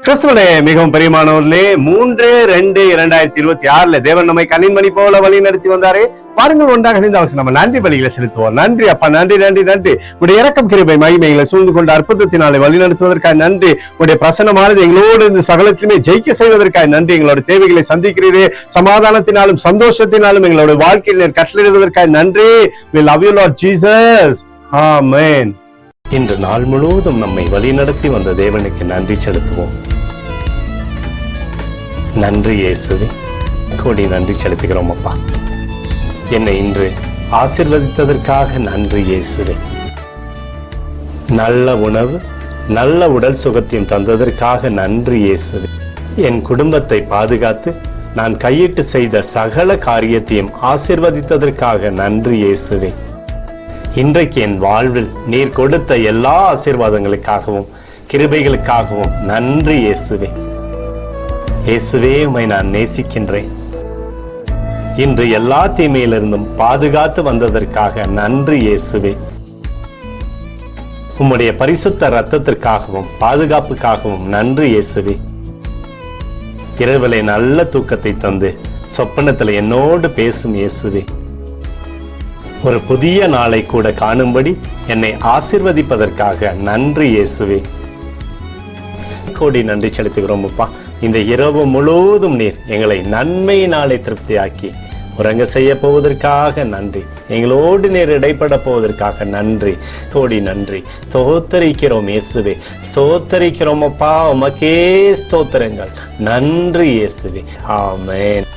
கிறிஸ்துவனே மிகவும் பிரியமானவர்களே, 3-2-2026 தேவன் நம்மை கண்ணின்மணி போல வழி நடத்தி வந்தாரே. பாருங்கள், ஒன்றாக இணைந்து அவருக்கு நம்ம நன்றி பலிகளை செலுத்துவோம். நன்றி அப்பா, நன்றி நன்றி நன்றி. உடைய இரக்கம் கிருபை மகிமைகளை சூழ்ந்து கொண்டு அற்புதத்தினாலே வழி நடத்துவதற்காக நன்றி. உடைய பிரசன்னமானது எங்களோடு இந்த சகலத்திலுமே ஜெயிக்க செய்வதற்காக நன்றி. எங்களோட தேவைகளை சந்திக்கிறீரே, சமாதானத்தினாலும் சந்தோஷத்தினாலும் எங்களோட வாழ்க்கையில் கட்டளையிடுவதற்காக நன்றி. We love you Lord Jesus. Amen. இன்று நாள் முழுவதும் நம்மை வழிநடத்தி வந்த தேவனுக்கு நன்றி செலுத்துவோம். நன்றி இயேசுவே, கோடி நன்றி செலுத்துகிறோம் அப்பா. என்னை இன்று ஆசீர்வதித்ததற்காக நன்றி இயேசுவே. நல்ல உணவு, நல்ல உடல் சுகத்தையும் தந்ததற்காக நன்றி இயேசுவே. என் குடும்பத்தை பாதுகாத்து நான் கையிட்டு செய்த சகல காரியத்தையும் ஆசீர்வதித்ததற்காக நன்றி இயேசுவே. இன்றைக்கு என் வாழ்வில் நீர் கொடுத்த எல்லா ஆசீர்வாதங்களுக்காகவும் கிருபைகளுக்காகவும் நன்றி இயேசுவே. இயேசுவே, உம்மை நான் நேசிக்கின்றேன். இன்று எல்லா தீமையிலிருந்தும் பாதுகாத்து வந்ததற்காக நன்றி இயேசுவே. உம்முடைய பரிசுத்த இரத்தத்திற்காகவும் பாதுகாப்புக்காகவும் நன்றி இயேசுவே. இரவிலே நல்ல தூக்கத்தை தந்து சொப்பனத்தில் என்னோடு பேசும் இயேசுவே. ஒரு புதிய நாளை கூட காணும்படி என்னை ஆசீர்வதிப்பதற்காக நன்றி இயேசுவே. கோடி நன்றி செலுத்துகிறோம் அப்பா. இந்த இரவு முழுவதும் நீர் எங்களை நன்மையினாலே திருப்தியாக்கி உறங்க செய்ய போவதற்காக நன்றி. எங்களோடு நீர் இடைப்பட போவதற்காக நன்றி. கோடி நன்றி. ஸ்தோத்தரிக்கிறோம் இயேசுவே, ஸ்தோத்தரிக்கிறோம் அப்பா. உமக்கே ஸ்தோத்திரங்கள். நன்றி இயேசுவே. ஆமென்.